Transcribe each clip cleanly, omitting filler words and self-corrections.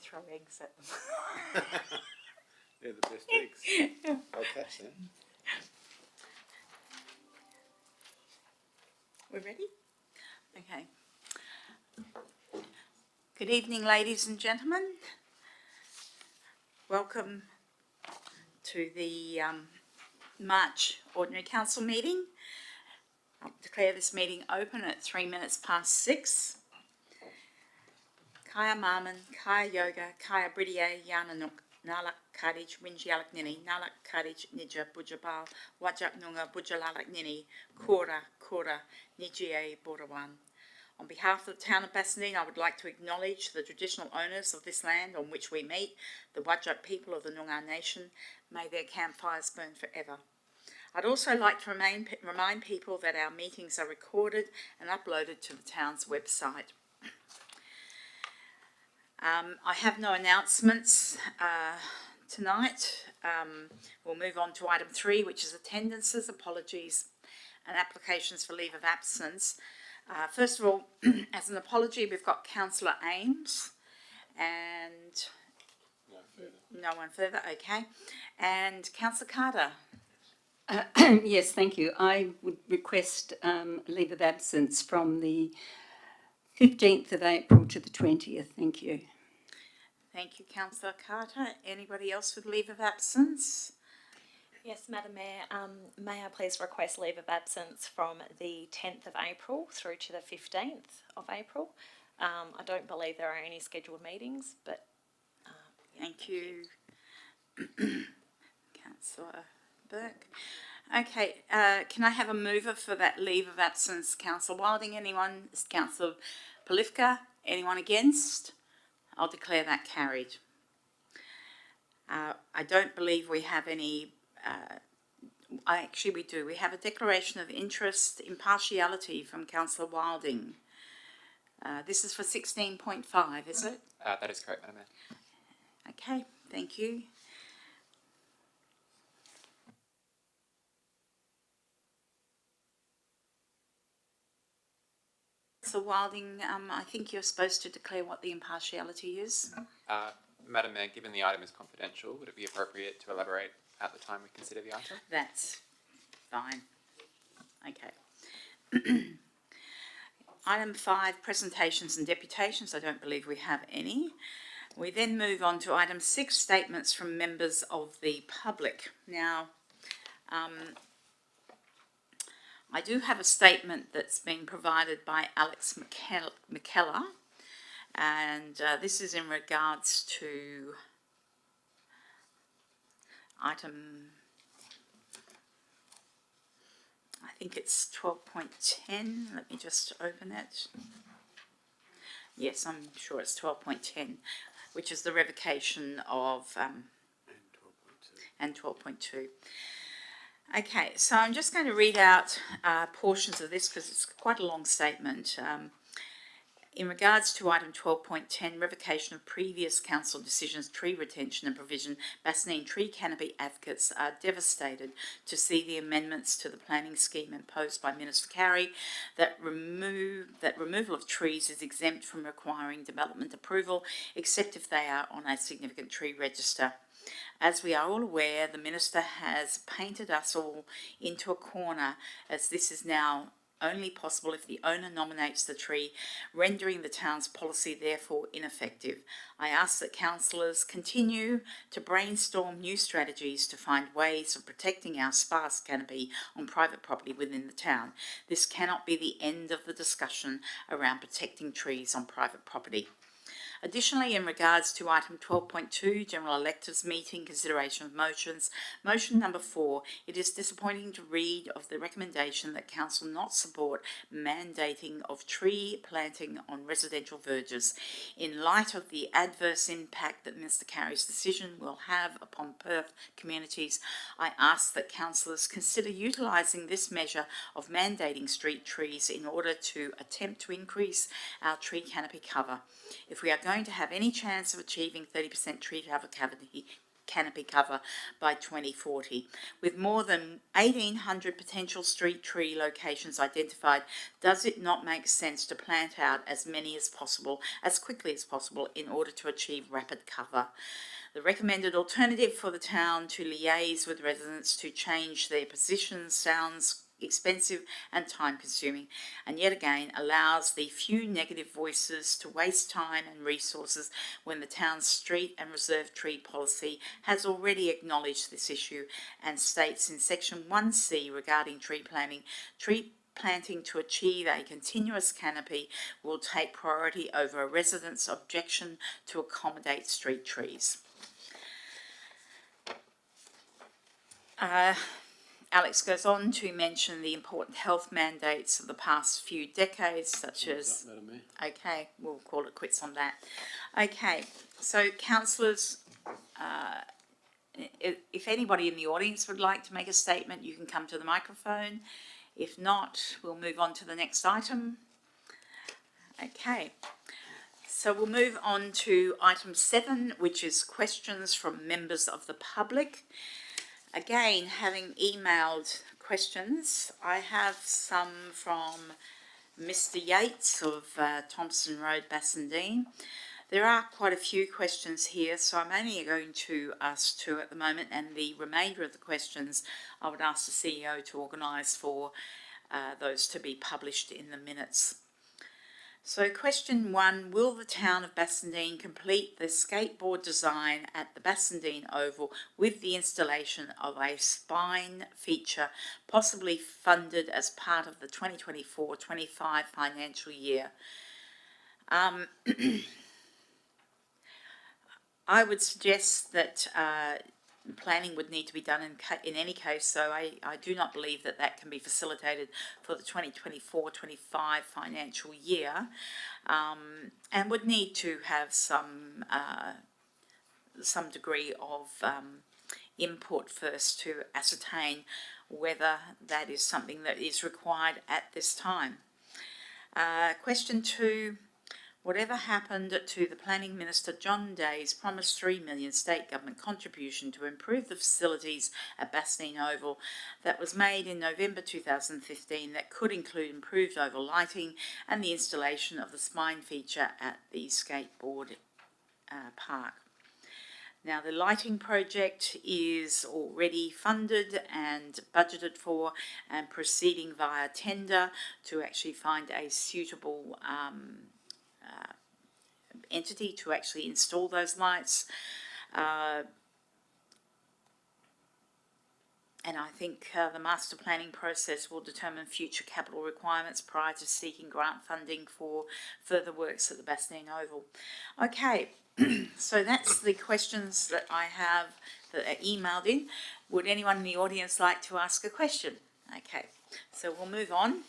throw eggs at them. They're the best eggs. I'll catch them. We're ready? Okay. Good evening, ladies and gentlemen. Welcome to the March Ordinary Council meeting. I'll declare this meeting open at 6:03. Kaya Marman, Kaya Yoga, Kaya Bridia, Yananuk, Nalak Kadij, Winjialak Nini, Nalak Kadij, Nija, Bujabal, Wajak Nunga, Bujalalak Nini, Kora, Nijie, Borawan. On behalf of the town of Bassendean, I would like to acknowledge the traditional owners of this land on which we meet, the Wajak people of the Noongar Nation. May their campfires burn forever. I'd also like to remind people that our meetings are recorded and uploaded to the town's website. I have no announcements tonight. We'll move on to item 3, which is attendances, apologies, and applications for leave of absence. First of all, as an apology, we've got Councillor Ames and no one further, okay. And Councillor Carter. Yes, thank you. I would request leave of absence from the 15th of April to the 20th. Thank you. Thank you, Councillor Carter. Anybody else with leave of absence? Yes, Madam Mayor, may I please request leave of absence from the 10th of April through to the 15th of April. I don't believe there are any scheduled meetings, but... Thank you, Councillor Burke. Okay, can I have a mover for that leave of absence? Councillor Wilding, anyone? Councillor Polifka, anyone against? I'll declare that carried. I don't believe we have any... actually, we do. We have a declaration of interest, impartiality from Councillor Wilding. This is for 16.5, is it? That is correct, Madam Mayor. Okay, thank you. So Wilding, I think you're supposed to declare what the impartiality is. Madam Mayor, given the item is confidential, would it be appropriate to elaborate at the time we consider the item? That's fine. Okay. Item 5, presentations and deputations. I don't believe we have any. We then move on to item 6, statements from members of the public. Now, I do have a statement that's been provided by Alex McKellar, and this is in regards to item, I think it's 12.10. Let me just open it. Yes, I'm sure it's 12.10, which is the revocation of and 12.2. Okay, so I'm just going to read out portions of this because it's quite a long statement. In regards to item 12.10, revocation of previous council decisions, tree retention and provision, Bassendean tree canopy advocates are devastated to see the amendments to the planning scheme imposed by Minister Carey that removal of trees is exempt from requiring development approval, except if they are on a significant tree register. As we are all aware, the Minister has painted us all into a corner, as this is now only possible if the owner nominates the tree, rendering the town's policy therefore ineffective. I ask that councillors continue to brainstorm new strategies to find ways of protecting our sparse canopy on private property within the town. This cannot be the end of the discussion around protecting trees on private property. Additionally, in regards to item 12.2, General Electives Meeting, consideration of motions, motion number 4, it is disappointing to read of the recommendation that Council not support mandating of tree planting on residential verges. In light of the adverse impact that Mr Carey's decision will have upon Perth communities, I ask that councillors consider utilising this measure of mandating street trees in order to attempt to increase our tree canopy cover. If we are going to have any chance of achieving 30% tree canopy cover by 2040. With more than 1,800 potential street tree locations identified, does it not make sense to plant out as many as possible, as quickly as possible, in order to achieve rapid cover? The recommended alternative for the town to liaise with residents to change their positions sounds expensive and time-consuming, and yet again allows the few negative voices to waste time and resources when the town's street and reserve tree policy has already acknowledged this issue and states in section 1C regarding tree planting to achieve a continuous canopy will take priority over a resident's objection to accommodate street trees. Alex goes on to mention the important health mandates of the past few decades, such as... Madam Mayor? Okay, we'll call it quits on that. Okay, so councillors, if anybody in the audience would like to make a statement, you can come to the microphone. If not, we'll move on to the next item. Okay, so we'll move on to item 7, which is questions from members of the public. Again, having emailed questions, I have some from Mr. Yates of Thompson Road, Bassendean. There are quite a few questions here, so I'm only going to ask 2 at the moment, and the remainder of the questions I would ask the CEO to organise for those to be published in the minutes. So question 1, will the town of Bassendean complete the skateboard design at the Bassendean Oval with the installation of a spine feature possibly funded as part of the 2024-25 financial year? I would suggest that planning would need to be done in any case, so I do not believe that that can be facilitated for the 2024-25 financial year, and would need to have some degree of input first to ascertain whether that is something that is required at this time. Question 2. Whatever happened to the Planning Minister John Day's promised $3 million state government contribution to improve the facilities at Bassendean Oval that was made in November 2015 that could include improved oval lighting and the installation of the spine feature at the skateboard park? Now, the lighting project is already funded and budgeted for and proceeding via tender to actually find a suitable entity to actually install those lights. And I think the master planning process will determine future capital requirements prior to seeking grant funding for further works at the Bassendean Oval. Okay, so that's the questions that I have that are emailed in. Would anyone in the audience like to ask a question? Okay, so we'll move on.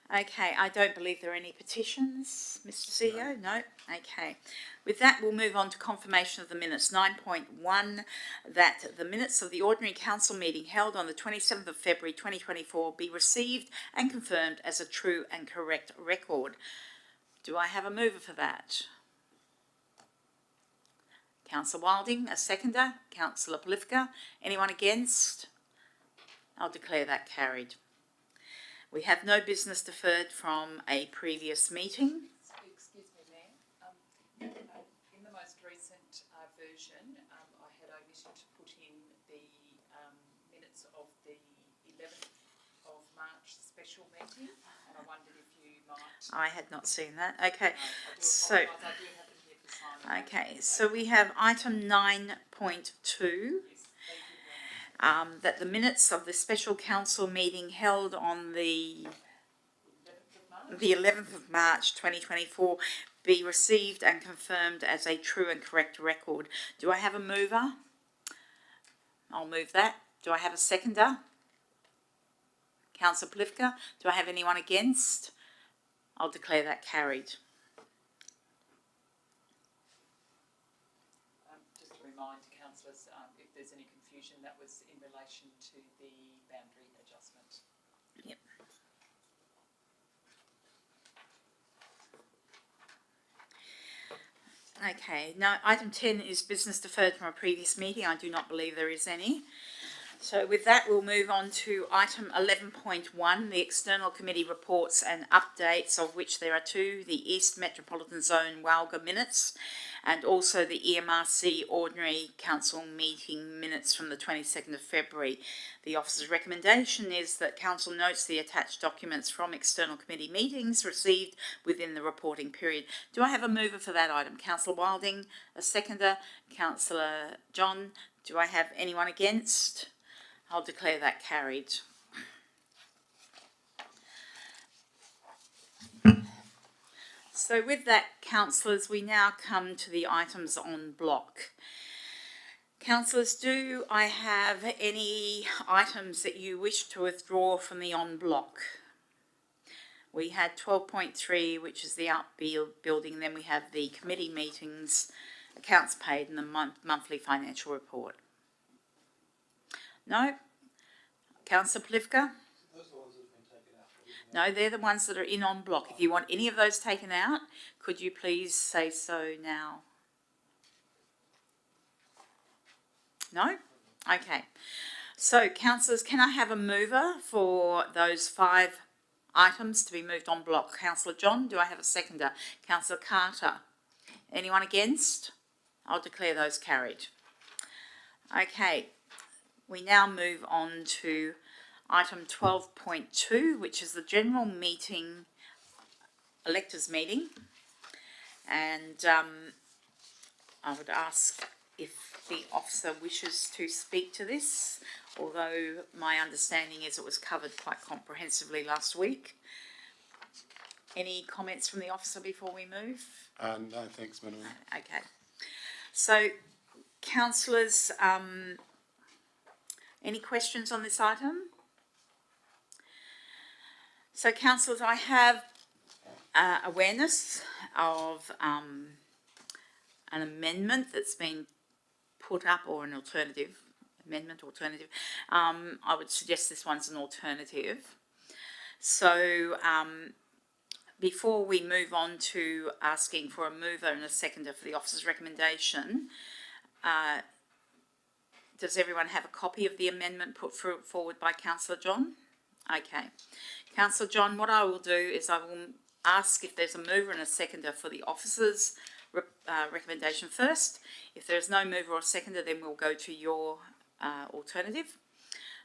Okay, I don't believe there are any petitions, Mr. CEO? No? Okay. With that, we'll move on to confirmation of the minutes. 9.1, that the minutes of the ordinary council meeting held on the 27th of February 2024 be received and confirmed as a true and correct record. Do I have a mover for that? Councillor Wilding, a seconder. Councillor Polifka. Anyone against? I'll declare that carried. We have no business deferred from a previous meeting. Excuse me, Mayor. In the most recent version, I had omitted to put in the minutes of the 11th of March special meeting, and I wondered if you might... I had not seen that. Okay, so... I do have them here for signing. Okay, so we have item 9.2. That the minutes of the special council meeting held on the 11th of March 2024 be received and confirmed as a true and correct record. Do I have a mover? I'll move that. Do I have a seconder? Councillor Polifka. Do I have anyone against? I'll declare that carried. Just to remind councillors, if there's any confusion, that was in relation to the boundary adjustment. Yep. Okay, now item 10 is business deferred from a previous meeting. I do not believe there is any. So with that, we'll move on to item 11.1, the external committee reports and updates, of which there are two, the East Metropolitan Zone Walga minutes and also the EMRC Ordinary Council meeting minutes from the 22nd of February. The officer's recommendation is that Council notes the attached documents from external committee meetings received within the reporting period. Do I have a mover for that item? Councillor Wilding, a seconder. Councillor John, do I have anyone against? I'll declare that carried. So with that, councillors, we now come to the items on block. Councillors, do I have any items that you wish to withdraw from the on block? We had 12.3, which is the outbuilding, then we have the committee meetings, accounts paid, and the monthly financial report. No? Councillor Plivka? Those are the ones that have been taken out. No, they're the ones that are in on block. If you want any of those taken out, could you please say so now? No? Okay. So, councillors, can I have a mover for those 5 items to be moved on block? Councillor John, do I have a seconder? Councillor Carter? Anyone against? I'll declare those carried. Okay. We now move on to item 12.2, which is the general meeting, electors meeting. And I would ask if the officer wishes to speak to this, although my understanding is it was covered quite comprehensively last week. Any comments from the officer before we move? No, thanks, Madam. Okay. So, councillors, any questions on this item? So, councillors, I have awareness of an amendment that's been put up, or an alternative, alternative. I would suggest this one's an alternative. So, before we move on to asking for a mover and a seconder for the officer's recommendation, does everyone have a copy of the amendment put forward by Councillor John? Okay. Councillor John, what I will do is I will ask if there's a mover and a seconder for the officer's recommendation first. If there's no mover or seconder, then we'll go to your alternative.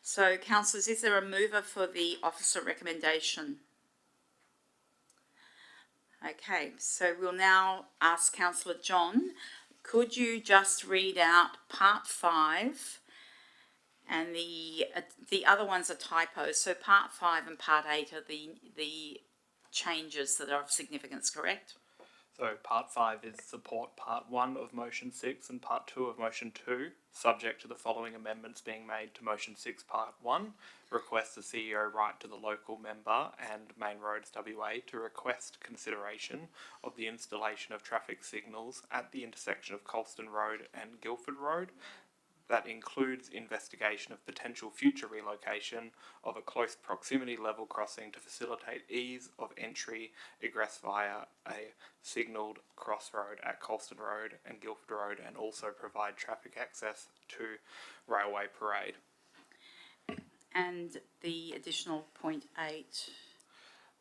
So, councillors, is there a mover for the officer recommendation? Okay, so we'll now ask Councillor John, could you just read out part 5, and the other ones are typos, so part 5 and part 8 are the changes that are of significance, correct? So part 5 is support part 1 of motion 6 and part 2 of motion 2, subject to the following amendments being made to motion 6 part 1. Request the CEO write to the local member and Main Roads WA to request consideration of the installation of traffic signals at the intersection of Colston Road and Guildford Road. That includes investigation of potential future relocation of a close proximity level crossing to facilitate ease of entry egress via a signalled crossroad at Colston Road and Guildford Road, and also provide traffic access to Railway Parade. And the additional point 8.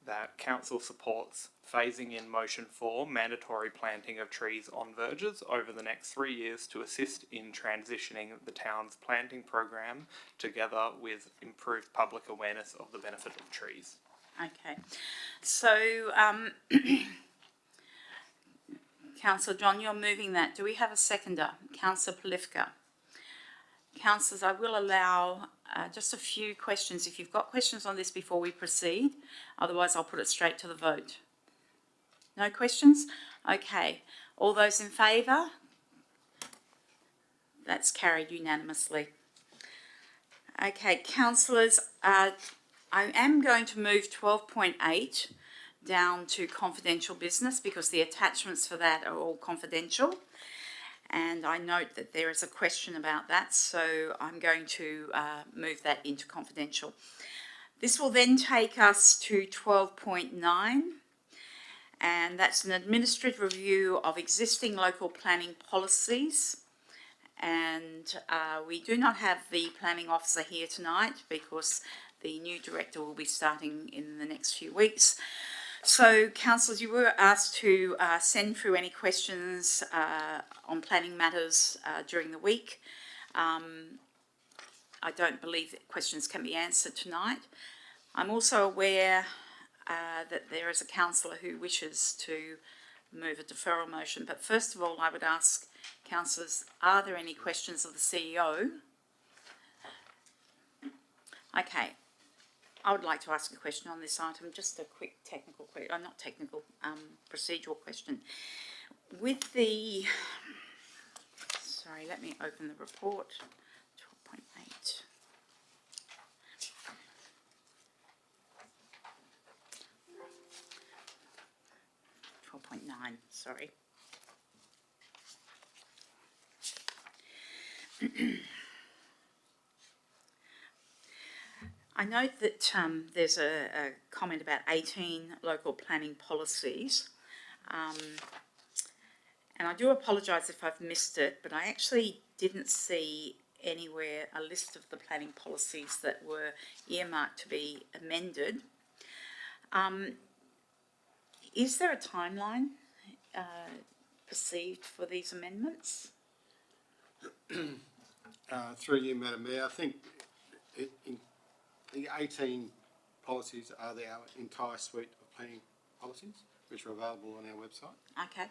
That council supports phasing in motion 4 mandatory planting of trees on verges over the next 3 years to assist in transitioning the town's planting program, together with improved public awareness of the benefit of trees. Okay, so Councillor John, you're moving that. Do we have a seconder? Councillor Polifka. Councillors, I will allow just a few questions if you've got questions on this before we proceed. Otherwise, I'll put it straight to the vote. No questions? Okay. All those in favour? That's carried unanimously. Okay, councillors, I am going to move 12.8 down to confidential business because the attachments for that are all confidential. And I note that there is a question about that, so I'm going to move that into confidential. This will then take us to 12.9, and that's an administrative review of existing local planning policies. And we do not have the planning officer here tonight because the new director will be starting in the next few weeks. So, councillors, you were asked to send through any questions on planning matters during the week. I don't believe that questions can be answered tonight. I'm also aware that there is a councillor who wishes to move a deferral motion, but first of all, I would ask councillors, are there any questions of the CEO? Okay, I would like to ask a question on this item, just a quick technical question, not technical, procedural question. With the, sorry, let me open the report, 12.8. Sorry. I note that there's a comment about 18 local planning policies, and I do apologise if I've missed it, but I actually didn't see anywhere a list of the planning policies that were earmarked to be amended. Is there a timeline perceived for these amendments? Through you, Madam Mayor, I think the 18 policies are our entire suite of planning policies, which are available on our website. Okay.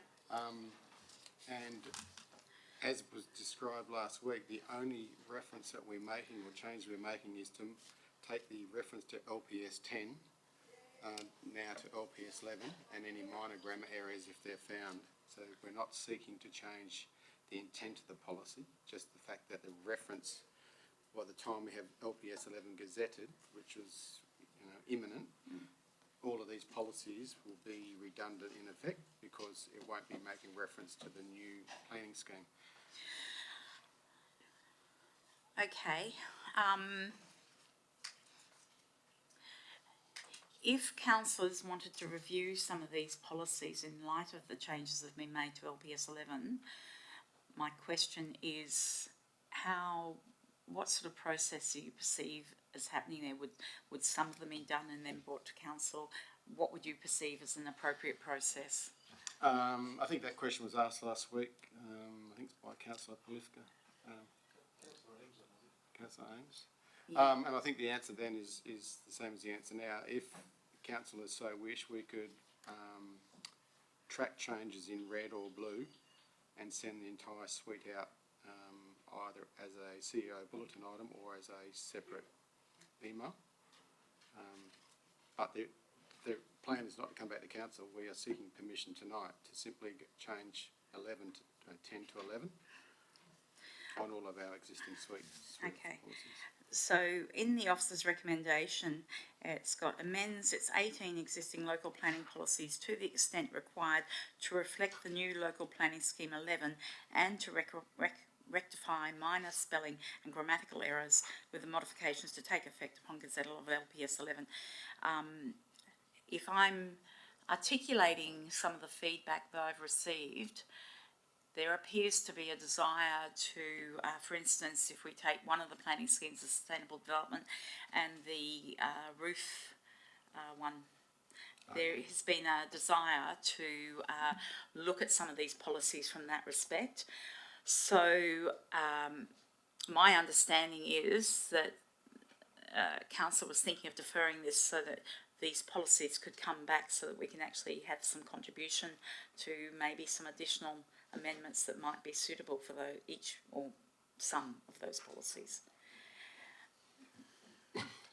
And as was described last week, the only reference that we're making or change we're making is to take the reference to LPS 10 now to LPS 11 and any minor grammar errors if they're found. So we're not seeking to change the intent of the policy, just the fact that the reference, by the time we have LPS 11 gazetted, which was imminent, all of these policies will be redundant in effect because it won't be making reference to the new planning scheme. Okay. If councillors wanted to review some of these policies in light of the changes that have been made to LPS 11, my question is what sort of process do you perceive as happening there? Would some of them be done and then brought to council? What would you perceive as an appropriate process? I think that question was asked last week. I think it's by Councillor Polifka. Councillor Ames. Yeah. And I think the answer then is the same as the answer now. If councillors so wish, we could track changes in red or blue and send the entire suite out either as a CEO bulletin item or as a separate email. But the plan is not to come back to council. We are seeking permission tonight to simply change 10 to 11 on all of our existing suites. Okay. So in the officer's recommendation, it's got amends its 18 existing local planning policies to the extent required to reflect the new local planning scheme 11 and to rectify minor spelling and grammatical errors with the modifications to take effect upon gazettal of LPS 11. If I'm articulating some of the feedback that I've received, there appears to be a desire to, for instance, if we take one of the planning schemes of sustainable development and the roof one, there has been a desire to look at some of these policies from that respect. So my understanding is that council was thinking of deferring this so that these policies could come back so that we can actually have some contribution to maybe some additional amendments that might be suitable for each or some of those policies.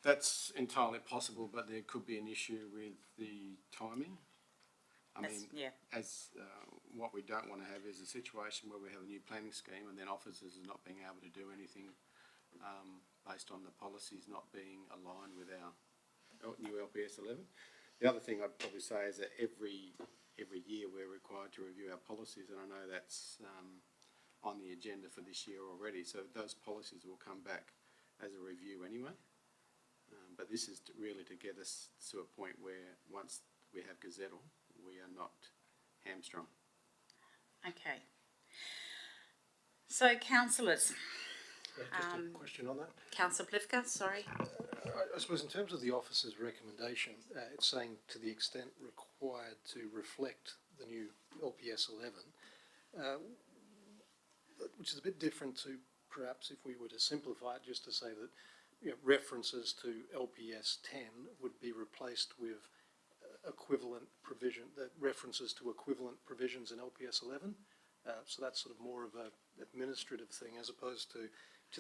That's entirely possible, but there could be an issue with the timing. What we don't want to have is a situation where we have a new planning scheme and then officers are not being able to do anything based on the policies not being aligned with our new LPS 11. The other thing I'd probably say is that every year we're required to review our policies, and I know that's on the agenda for this year already, so those policies will come back as a review anyway. But this is really to get us to a point where once we have gazettal, we are not hamstrung. Okay. So, councillors, Just a question on that. Councillor Plifka, sorry. I suppose in terms of the officer's recommendation, it's saying to the extent required to reflect the new LPS 11, which is a bit different to perhaps if we were to simplify it just to say that references to LPS 10 would be replaced with equivalent provision, references to equivalent provisions in LPS 11. So that's sort of more of a administrative thing as opposed to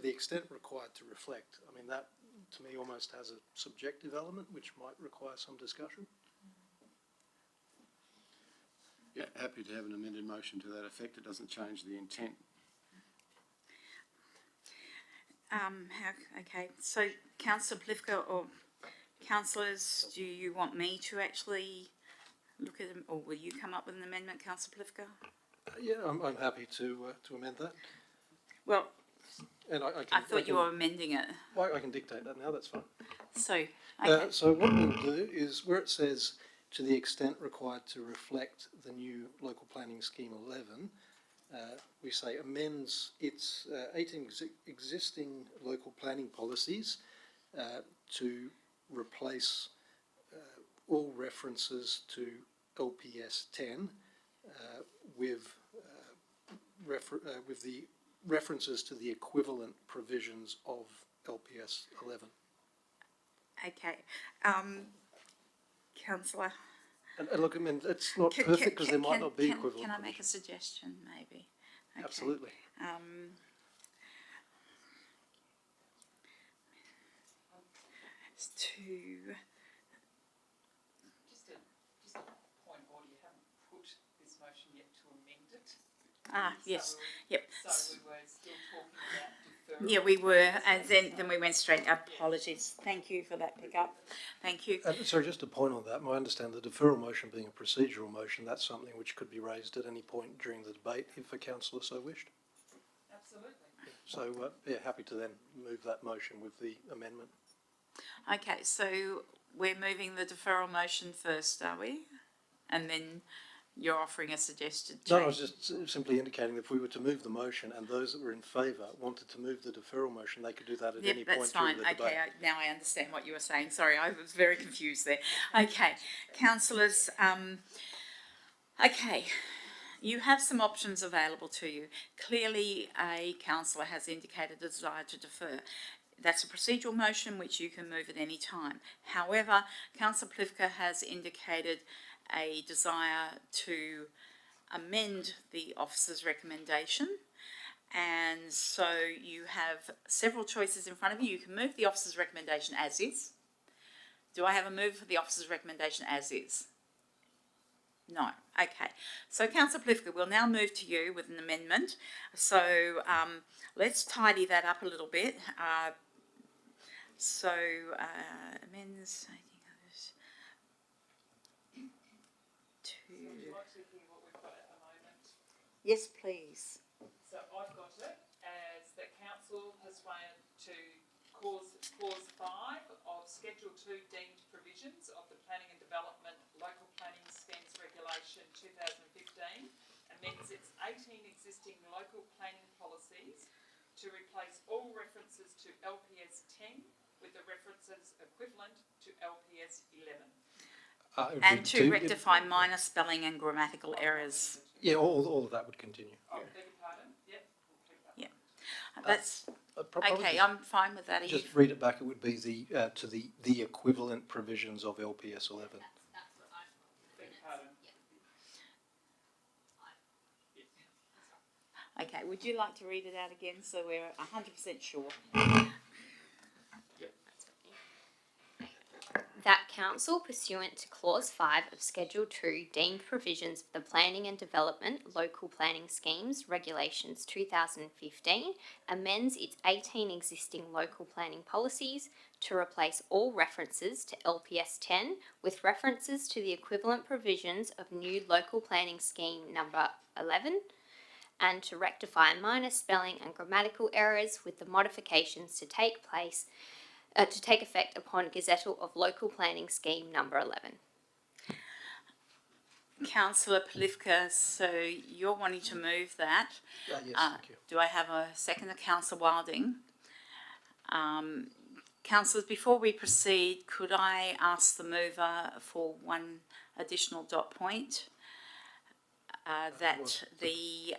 the extent required to reflect. I mean, that to me almost has a subjective element which might require some discussion. Yeah, happy to have an amended motion to that effect. It doesn't change the intent. Okay, so Councillor Plifka or councillors, do you want me to actually look at them, or will you come up with an amendment, Councillor Plifka? Yeah, I'm happy to amend that. Well, And I thought you were amending it. Well, I can dictate that now, that's fine. So, okay. So what we'll do is where it says to the extent required to reflect the new local planning scheme 11, we say amends its 18 existing local planning policies to replace all references to LPS 10 with the references to the equivalent provisions of LPS 11. Okay. Councillor. And look, I mean, it's not perfect because there might not be equivalent Can I make a provisions. suggestion, maybe? Okay. Absolutely. To Just a point of order, you haven't put this motion yet to amend it. yes, So yep. So we were still talking about deferral. Yeah, we were, and then we went straight. Apologies. Thank you for that pickup. Thank you. Sorry, just a point on that. I understand the deferral motion being a procedural motion, that's something which could be raised at any point during the debate if a councillor so wished. Absolutely. So, yeah, happy to then move that motion with the amendment. Okay, so we're moving the deferral motion first, are we? And then you're offering a suggested change. No, I was just simply indicating that if we were to move the motion and those that were in favour wanted to move the deferral motion, they could do that at any point that's fine. during the debate. Okay, now I understand what you were saying. Sorry, I was very confused there. Okay, councillors, okay, you have some options available to you. Clearly, a councillor has indicated a desire to defer. That's a procedural motion which you can move at any time. However, Councillor Plifka has indicated a desire to amend the officer's recommendation, and so you have several choices in front of you. You can move the officer's recommendation as is. Do I have a move for the officer's recommendation as is? No. Okay. So, Councillor Plifka, we'll now move to you with an amendment. So, let's tidy that up a little bit. Amends, I think others. Would you like to hear what we've got at the moment? Yes, please. So I've got it as the council has wanted to clause 5 of Schedule 2 deemed provisions of the Planning and Development Local Planning Schemes Regulation 2015 amends its 18 existing local planning policies to replace all references to LPS 10 with the references equivalent to LPS 11. And to rectify minor spelling and grammatical errors. Yeah, all of that would continue. Oh, beg your pardon? Yep. We'll keep that. Yeah. That's Probably okay. just, I'm fine with that. Are you? just read it back. It would be the equivalent provisions of LPS 11. That's what I've got. Beg your pardon? Okay. Would you like to read it out again so we're 100% sure? That council, pursuant to Clause 5 of Schedule 2, deemed provisions of the Planning and Development Local Planning Schemes Regulations 2015, amends its 18 existing local planning policies to replace all references to LPS 10 with references to the equivalent provisions of new Local Planning Scheme Number 11, and to rectify minor spelling and grammatical errors with the modifications to take effect upon gazettal of Local Planning Scheme Number 11. Councillor Polifka, so you're wanting to move that. Yes, thank you. Do I have a second? Councillor Wilding. Councillors, before we proceed, could I ask the mover for one additional dot point? That the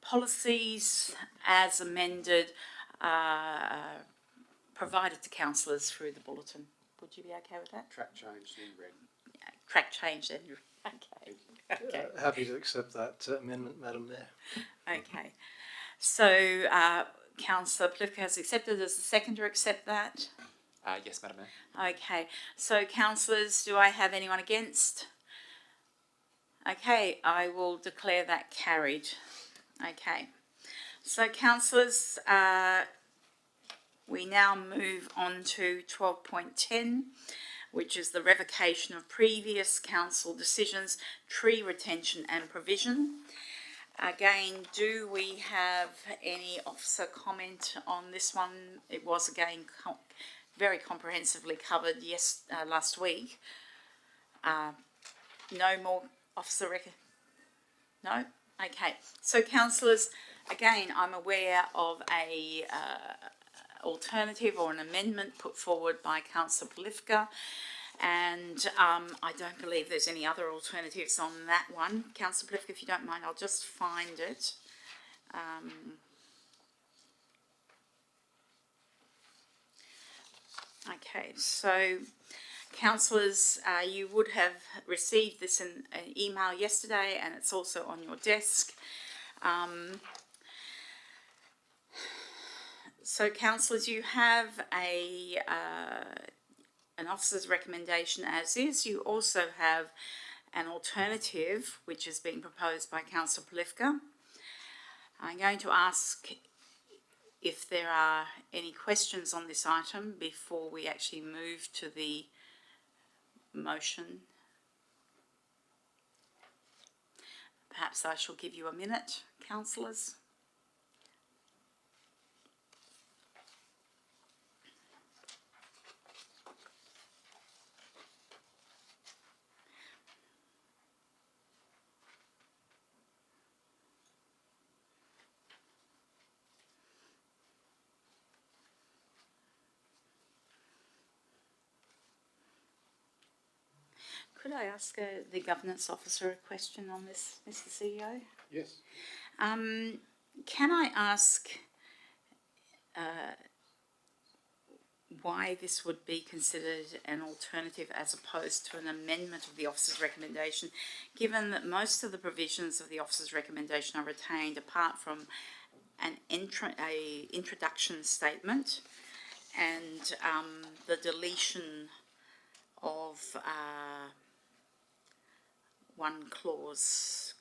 policies as amended provided to councillors through the bulletin. Would you be okay with that? Track change in red. Track change then. Okay. Okay. Happy to accept that amendment, Madam Mayor. Okay. So, Councillor Polifka has accepted. Does the seconder accept that? Yes, Madam Mayor. Okay. So, councillors, do I have anyone against? Okay, I will declare that carried. Okay. So, councillors, we now move on to 12.10, which is the revocation of previous council decisions, tree retention and provision. Again, do we have any officer comment on this one? It was again very comprehensively covered last week. No more officer No? Okay. So, councillors, again, I'm aware of a alternative or an amendment put forward by Councillor Polifka, and I don't believe there's any other alternatives on that one. Councillor Polifka, if you don't mind, I'll just find it. Okay, so councillors, you would have received this in an email yesterday, and it's also on your desk. So, councillors, you have an officer's recommendation as is. You also have an alternative which is being proposed by Councillor Polifka. I'm going to ask if there are any questions on this item before we actually move to the motion. Perhaps I shall give you a minute, councillors. Could I ask the governance officer a question on this, Mr. CEO? Yes. Can I ask why this would be considered an alternative as opposed to an amendment of the officer's recommendation, given that most of the provisions of the officer's recommendation are retained apart from an introduction statement and the deletion of one clause,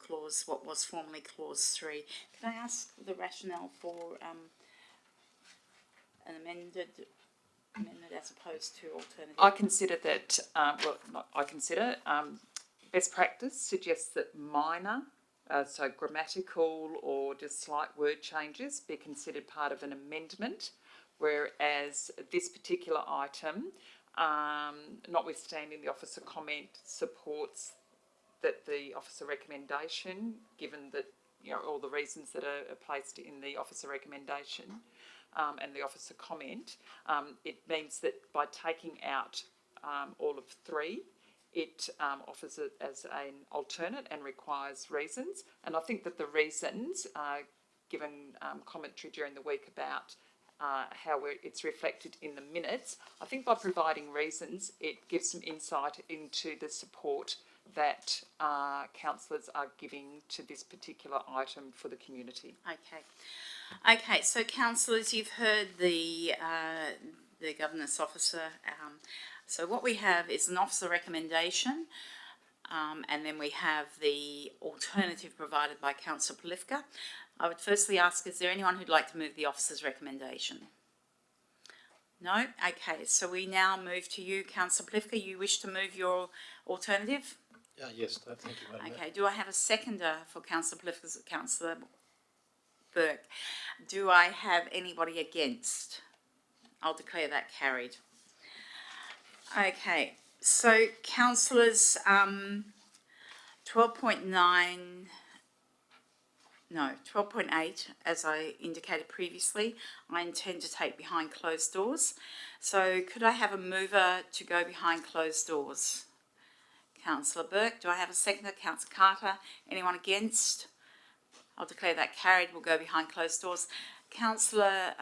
what was formerly clause 3. Can I ask the rationale for an amendment as opposed to alternative? I consider that, best practice suggests that minor, so grammatical or just slight word changes, be considered part of an amendment, whereas this particular item, notwithstanding the officer comment, supports that the officer recommendation, given that all the reasons that are placed in the officer recommendation and the officer comment, it means that by taking out all of 3, it offers it as an alternate and requires reasons. And I think that the reasons, given commentary during the week about how it's reflected in the minutes, I think by providing reasons, it gives some insight into the support that councillors are giving to this particular item for the community. Okay, so councillors, you've heard the governance officer. So what we have is an officer recommendation, and then we have the alternative provided by Councillor Polifka. I would firstly ask, is there anyone who'd like to move the officer's recommendation? No? Okay, so we now move to you, Councillor Polifka. You wish to move your alternative? Yes, thank you, Madam Mayor. Okay, do I have a seconder for Councillor Polifka's, Councillor Burke? Do I have anybody against? I'll declare that carried. Okay, so councillors, 12.9, no, 12.8, as I indicated previously, I intend to take behind closed doors. So could I have a mover to go behind closed doors? Councillor Burke. Do I have a seconder? Councillor Carter. Anyone against? I'll declare that carried. We'll go behind closed doors. Councillor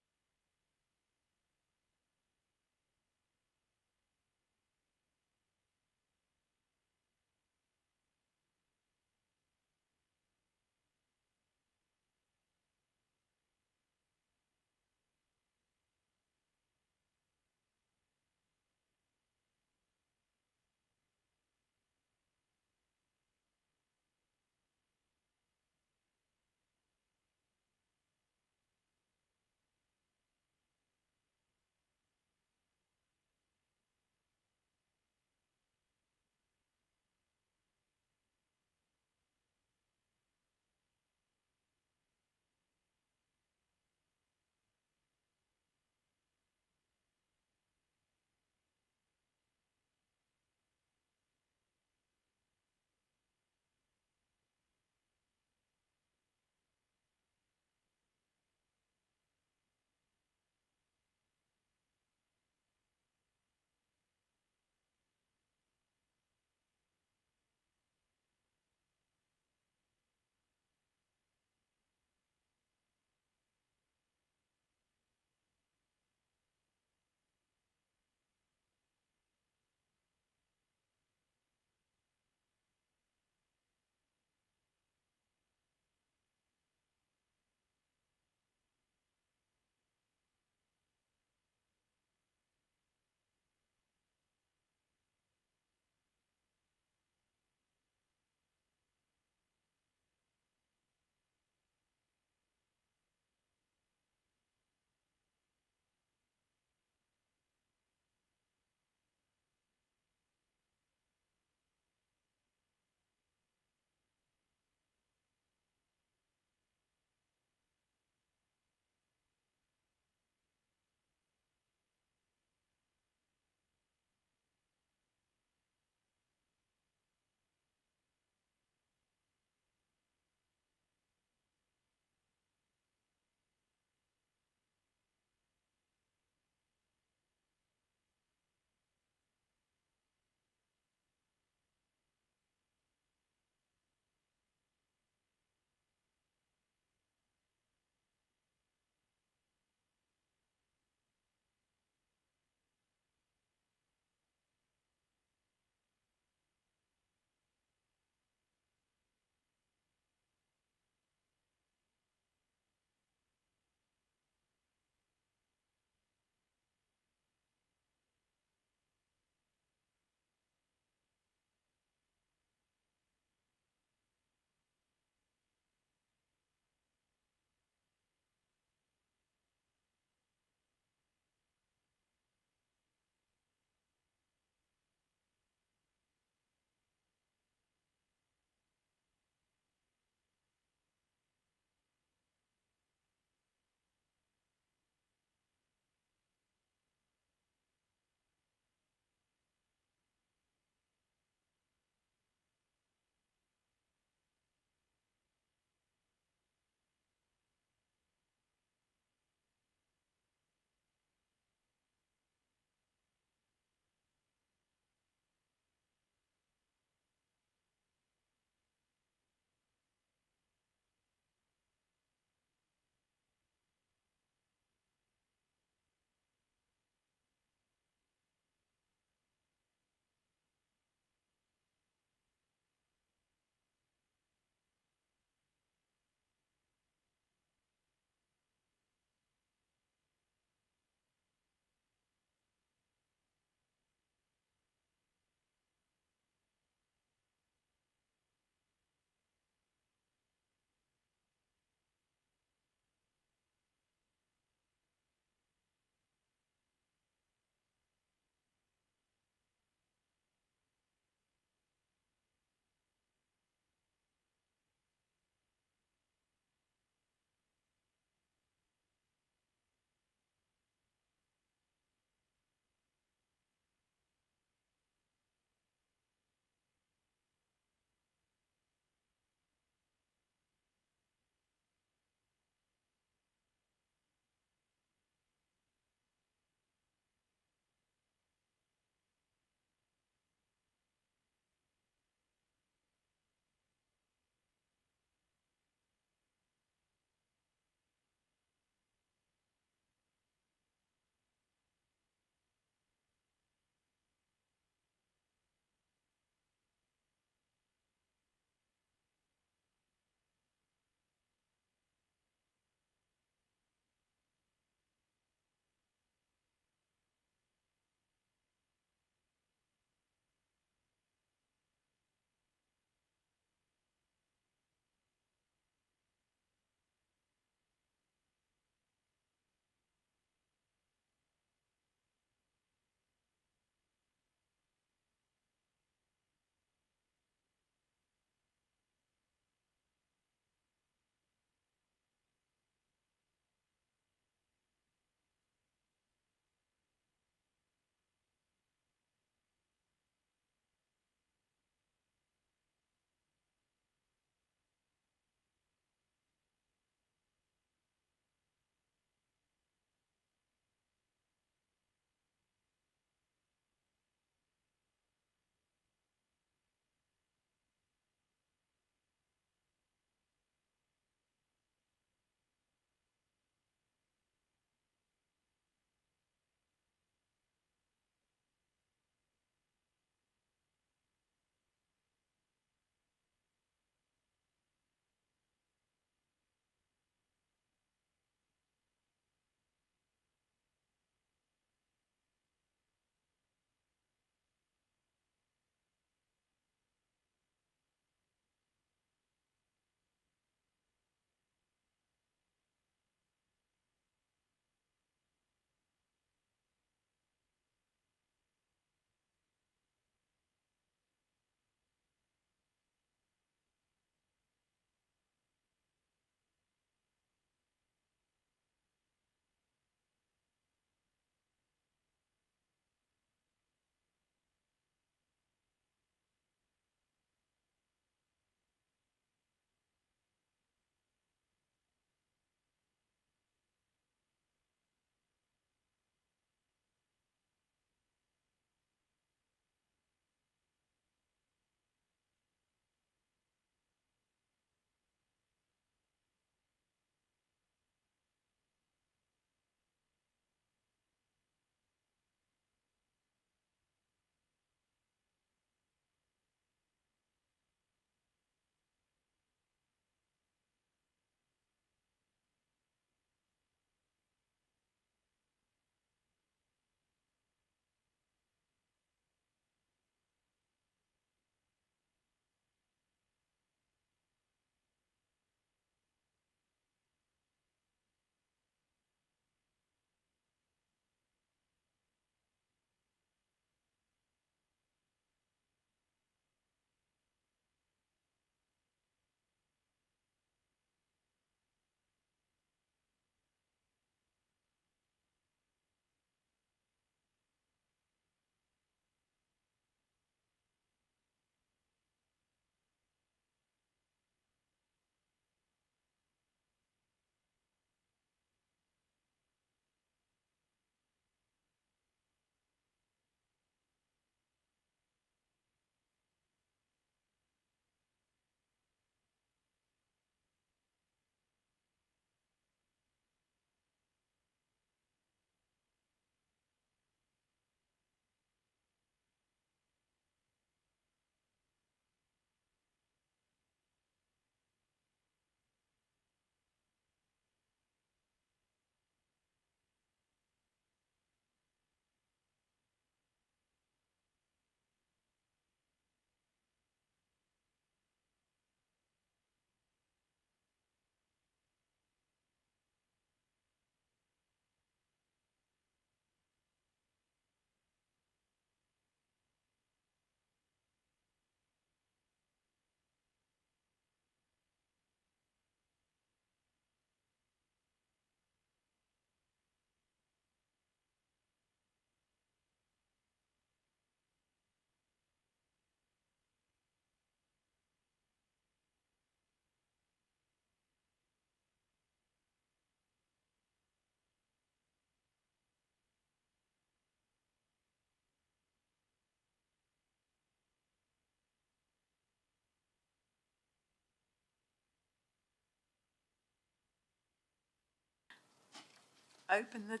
Open the,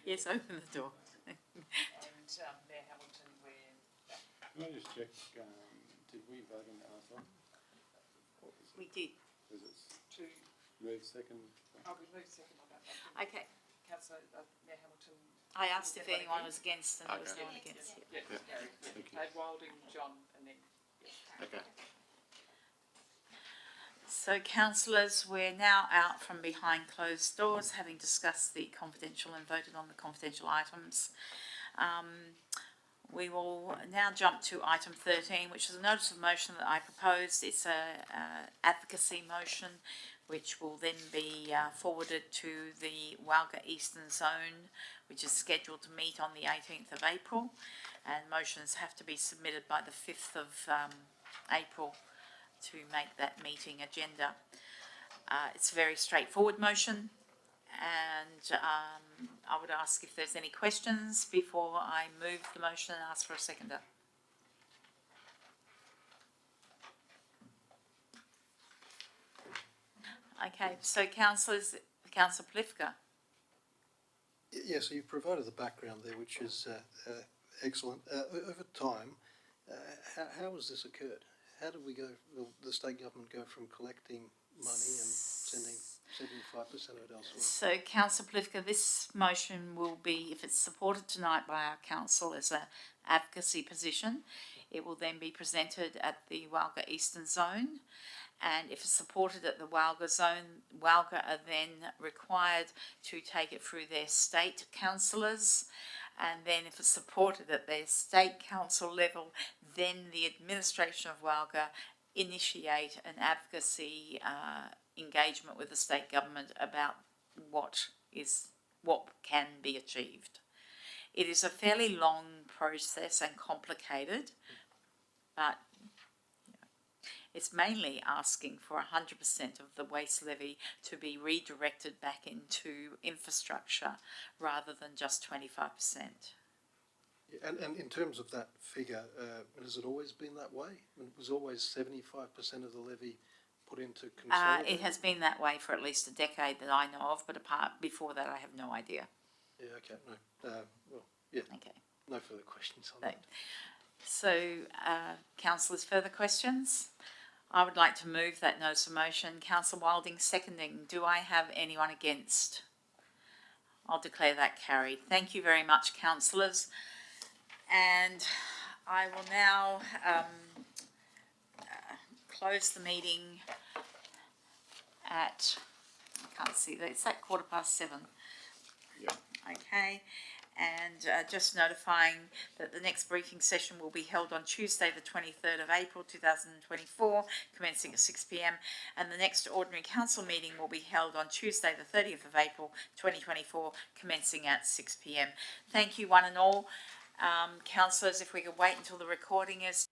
yes, open the door. And Mayor Hamilton, Can I just check, did we vote on that last one? We did. Was it to, move second? we moved second on that. I think Okay. Councillor Mayor Hamilton. I asked if Everyone anyone against? was against and there was Okay. no one against it. Yeah, Gary, Thank you. Wilding, John, and then, Okay. So councillors, we're now out from behind closed doors, having discussed the confidential and voted on the confidential items. We will now jump to item 13, which is a notice of motion that I proposed. It's a advocacy motion, which will then be forwarded to the Walga Eastern Zone, which is scheduled to meet on the 18th of April. And motions have to be submitted by the 5th of April to make that meeting agenda. It's a very straightforward motion, and I would ask if there's any questions before I move the motion and ask for a seconder. Okay, so councillors, Councillor Plifka. Yes, so you've provided the background there, which is excellent. Over time, how has this occurred? How did we go, the state government go from collecting money and sending 75% of it elsewhere? So Councillor Plifka, this motion will be, if it's supported tonight by our council as an advocacy position, it will then be presented at the Walga Eastern Zone. And if it's supported at the Walga Zone, Walga are then required to take it through their state councillors. And then if it's supported at their state council level, then the administration of Walga initiate an advocacy engagement with the state government about what can be achieved. It is a fairly long process and complicated, but it's mainly asking for 100% of the waste levy to be redirected back into infrastructure rather than just 25%. Yeah, and in terms of that figure, has it always been that way? It was always 75% of the levy put into consolidated? It has been that way for at least a decade that I know of, but before that I have no idea. Yeah, okay, no, well, yeah, Okay. no further questions on No. that. So, councillors, further questions? I would like to move that notice of motion. Councillor Wilding seconding. Do I have anyone against? I'll declare that carried. Thank you very much, councillors. And I will now close the meeting at, I can't see, it's at 7:15. Yeah. Okay. And just notifying that the next briefing session will be held on Tuesday the 23rd of April 2024, commencing at 6 p.m. And the next ordinary council meeting will be held on Tuesday the 30th of April 2024, commencing at 6 p.m. Thank you one and all. Councillors, if we could wait until the recording is